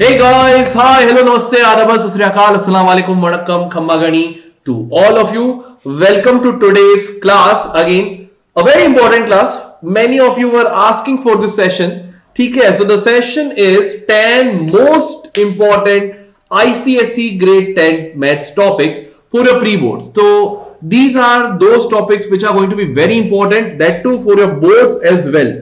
Hey guys, hi, hello, namaste, adab, sat sri akal, assalamu alaikum, vanakkam, khamma gani to all of you. Welcome to today's class. Again, a very important class. Many of you were asking for this session. ठीक है, so the session is 10 most important ICSE grade 10 maths topics for your pre-boards. So these are those topics which are going to be very important, that too for your boards as well.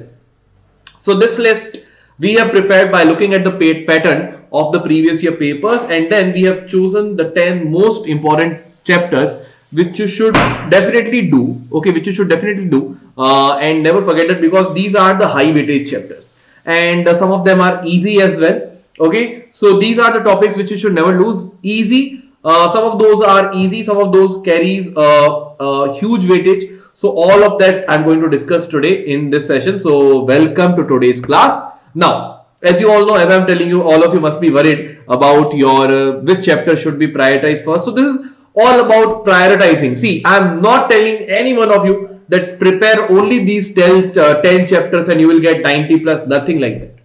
So this list we have prepared by looking at the pattern of the previous year papers, and then we have chosen the 10 most important chapters which you should definitely do. Okay, which you should definitely do, and never forget it, because these are the high weightage chapters, and some of them are easy as well. Okay, so these are the topics which you should never lose. Easy, some of those are easy, some of those carries huge weightage. So all of that I'm going to discuss today in this session. So welcome to today's class. Now, as you all know, as I'm telling you, all of you must be worried about your which chapter should be prioritized first. So this is all about prioritizing. See, I'm not telling any one of you that prepare only these 10 chapters and you will get 90 plus, nothing like that.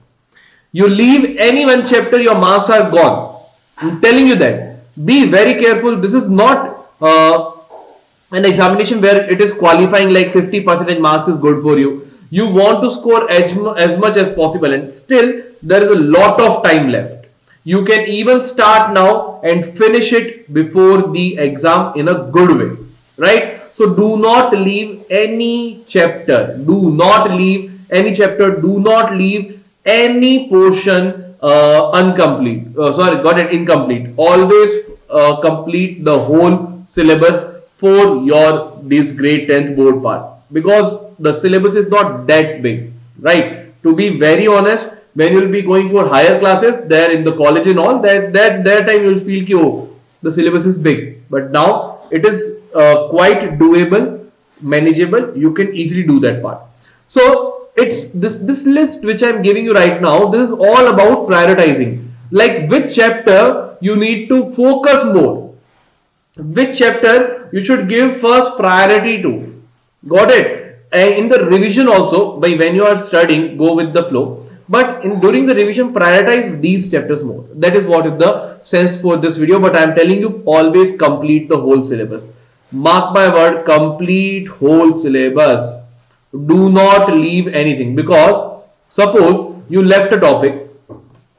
You leave any one chapter, your marks are gone. I'm telling you that. Be very careful. This is not an examination where it is qualifying like 50% marks is good for you. You want to score as much as possible, and still there is a lot of time left. You can even start now and finish it before the exam in a good way, right? So do not leave any chapter. Do not leave any chapter. Do not leave any portion incomplete. Incomplete. Always complete the whole syllabus for your this grade 10th board part, because the syllabus is not that big, right? To be very honest, when you will be going for higher classes there in the college and all, that time you will feel ki, oh, the syllabus is big, but now it is quite doable, manageable. You can easily do that part. So it's this list which I'm giving you right now. This is all about prioritizing, like which chapter you need to focus more, which chapter you should give first priority to. Got it? And in the revision also, by when you are studying, go with the flow, but during the revision, prioritize these chapters more. That is what is the sense for this video. But I am telling you, always complete the whole syllabus. Mark my word, complete whole syllabus. Do not leave anything, because suppose you left a topic,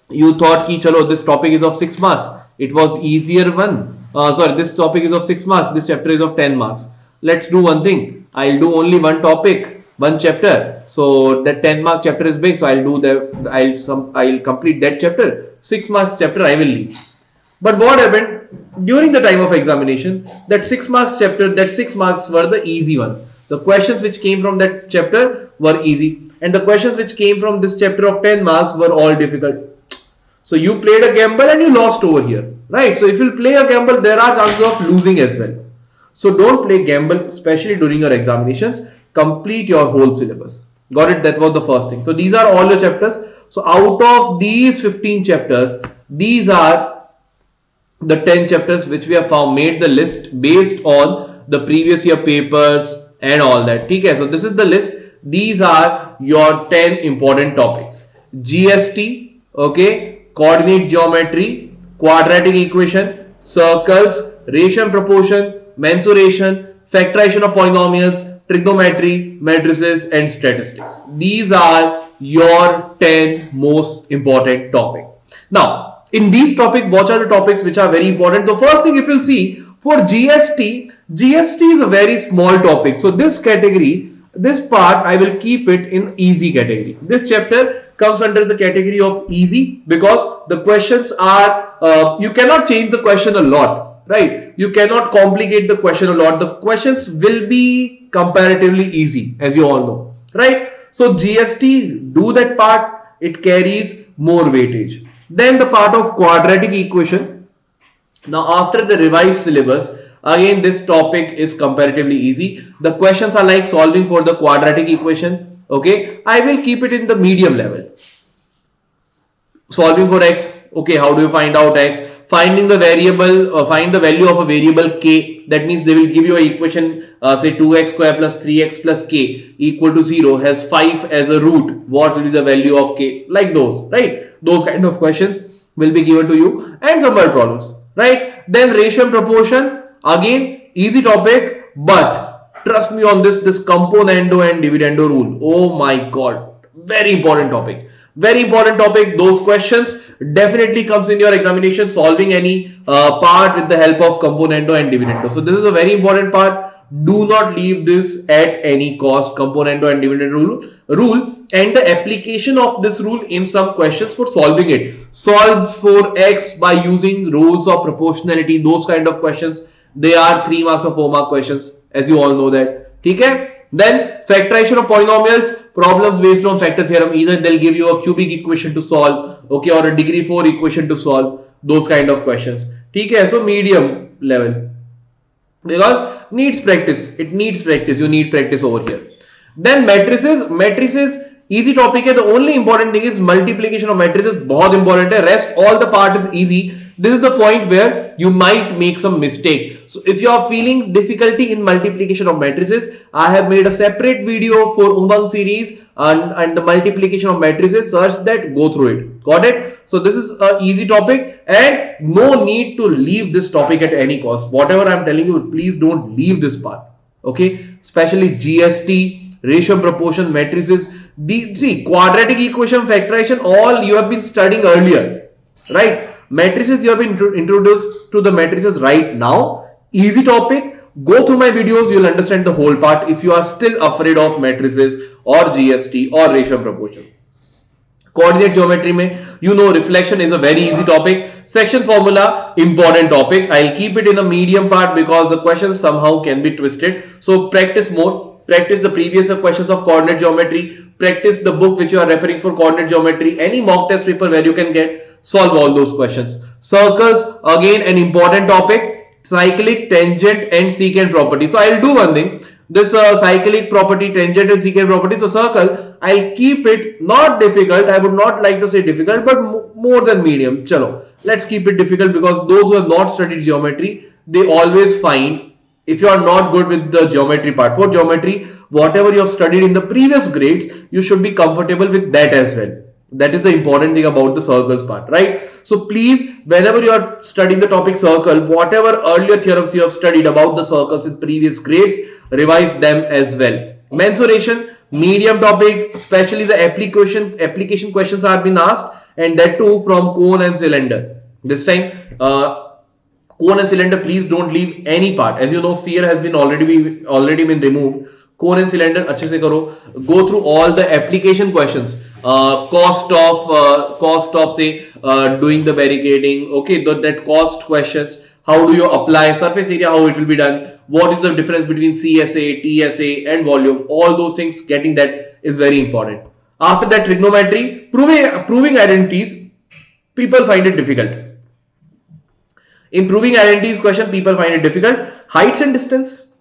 you thought ki chalo, this topic is of 6 marks, it was easier one. This topic is of 6 marks, this chapter is of 10 marks. Let's do one thing. I'll do only one topic, one chapter. So that 10 mark chapter is big, so I'll do that. I'll complete that chapter. 6 marks chapter I will leave. But what happened during the time of examination? That 6 marks chapter, that 6 marks were the easy one. The questions which came from that chapter were easy, and the questions which came from this chapter of 10 marks were all difficult. So you played a gamble and you lost over here, right? So if you play a gamble, there are chances of losing as well. So don't play gamble, especially during your examinations. Complete your whole syllabus. Got it? That was the first thing. So these are all your chapters. So out of these 15 chapters, these are the 10 chapters which we have found, made the list based on the previous year papers and all that. Okay, so this is the list. These are your 10 important topics. GST, okay, coordinate geometry, quadratic equation, circles, ratio and proportion, mensuration, factorization of polynomials, trigonometry, matrices, and statistics. These are your 10 most important topics. Now, in these topics, what are the topics which are very important? The first thing, if you see, for GST is a very small topic. So this category, this part, I will keep it in easy category. This chapter comes under the category of easy, because the questions are, you cannot change the question a lot, right? You cannot complicate the question a lot. The questions will be comparatively easy, as you all know, right? So GST, do that part. It carries more weightage. Then the part of quadratic equation. Now after the revised syllabus, again this topic is comparatively easy. The questions are like solving for the quadratic equation. Okay, I will keep it in the medium level. Solving for x. Okay, how do you find out x? Finding the variable, find the value of a variable k. That means they will give you an equation, say 2x square plus 3x plus k equal to 0, has 5 as a root. What will be the value of k? Like those, right? Those kind of questions. will be given to you and some word problems, right? Then ratio and proportion, again easy topic, but trust me on this componendo and dividendo rule. Oh my god, very important topic. Very important topic. Those questions definitely comes in your examination, solving any part with the help of componendo and dividendo. So this is a very important part. Do not leave this at any cost. Componendo and dividendo rule and the application of this rule in some questions for solving it. Solve for x by using rules of proportionality. Those kind of questions, they are 3 marks or 4 mark questions, as you all know that. Okay? Then factorization of polynomials, problems based on factor theorem. Either they'll give you a cubic equation to solve, okay, or a degree 4 equation to solve. Those kind of questions. Okay? So medium level, because needs practice. It needs practice. You need practice over here. Then matrices easy topic है. The only important thing is multiplication of matrices. बहुत important है. Rest all the part is easy. This is the point where you might make some mistake. So if you are feeling difficulty in multiplication of matrices, I have made a separate video for Umang series and the multiplication of matrices. Search that, go through it. Got it? So this is an easy topic and no need to leave this topic at any cost. Whatever I am telling you, please don't leave this part. Okay? Especially GST, ratio, proportion, matrices. See, quadratic equation, factorization, all you have been studying earlier. Right? Matrices, you have been introduced to the matrices right now. Easy topic. Go through my videos, you'll understand the whole part if you are still afraid of matrices or GST or ratio proportion. Coordinate geometry mein, you know, reflection is a very easy topic. Section formula, important topic. I'll keep it in a medium part because the questions somehow can be twisted. So practice more. Practice the previous questions of coordinate geometry. Practice the book which you are referring for coordinate geometry. Any mock test paper where you can get, solve all those questions. Circles, again an important topic. Cyclic, tangent and secant property. So I'll do one thing. This cyclic property, tangent and secant property. So circle, I'll keep it not difficult. I would not like to say difficult, but more than medium. Chalo, let's keep it difficult because those who have not studied geometry, they always find if you are not good with the geometry part. For geometry, whatever you have studied in the previous grades, you should be comfortable with that as well. That is the important thing about the circles part, right? So please, whenever you are studying the topic circle, whatever earlier theorems you have studied about the circles in previous grades, revise them as well. Mensuration, medium topic, especially the application questions are being asked, and that too from cone and cylinder. This time, cone and cylinder, please don't leave any part. As you know, sphere has been already been removed. Cone and cylinder, अच्छे से करो. Go through all the application questions. Cost of say doing the barricading, okay, that cost questions, how do you apply surface area, how it will be done, what is the difference between CSA, TSA and volume, all those things, getting that is very important. After that, trigonometry, proving identities, people find it difficult. In proving identities question, people find it difficult. Heights and distance,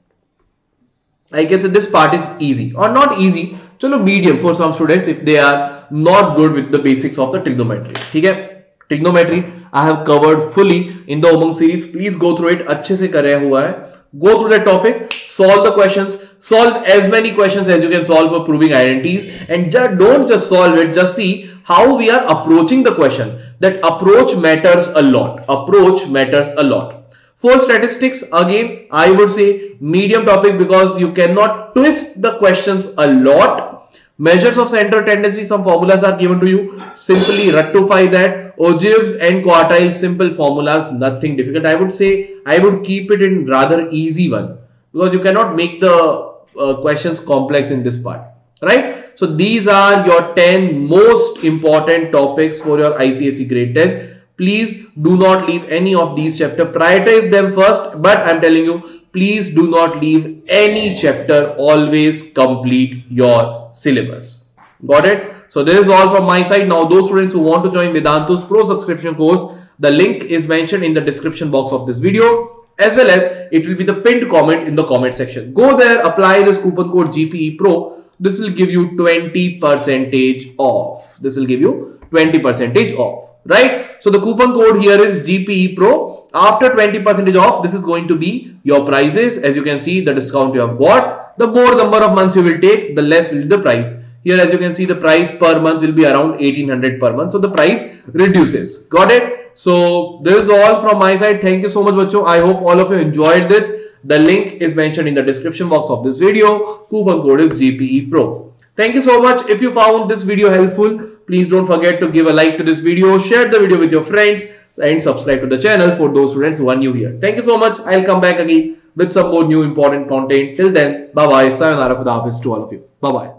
I can say this part is easy or not easy. Chalo, medium for some students if they are not good with the basics of the trigonometry. Okay? Trigonometry I have covered fully in the Umang series. Please go through it. अच्छे से कराया हुआ है. Go through that topic. Solve the questions. Solve as many questions as you can solve for proving identities. And don't just solve it. Just see how we are approaching the question. That approach matters a lot. Approach matters a lot. For statistics, again, I would say medium topic because you cannot twist the questions a lot. Measures of center tendency, some formulas are given to you. Simply rectify that. Ogives and quartiles, simple formulas, nothing difficult. I would say I would keep it in rather easy one because you cannot make the questions complex in this part, right? So these are your 10 most important topics for your ICSE grade 10. Please do not leave any of these chapters. Prioritize them first, but I'm telling you, please do not leave any chapter. Always complete your syllabus. Got it? So this is all from my side. Now, those students who want to join Vedantu's Pro subscription course, the link is mentioned in the description box of this video, as well as it will be the pinned comment in the comment section. Go there, apply this coupon code GPE Pro. This will give you 20% off. This will give you 20% off. Right? So the coupon code here is GPE Pro. After 20% off, this is going to be your prices. As you can see, the discount you have got. The more number of months you will take, the less will be the price. Here, as you can see, the price per month will be around 1800 per month. So the price reduces. Got it? So this is all from my side. Thank you so much, bachcho. I hope all of you enjoyed this. The link is mentioned in the description box of this video. Coupon code is GPE Pro. Thank you so much. If you found this video helpful, please don't forget to give a like to this video, share the video with your friends, and subscribe to the channel for those students who are new here. Thank you so much. I'll come back again with some more new important content. Till then, bye bye. Sayonara, Khuda Hafiz to all of you. Bye bye.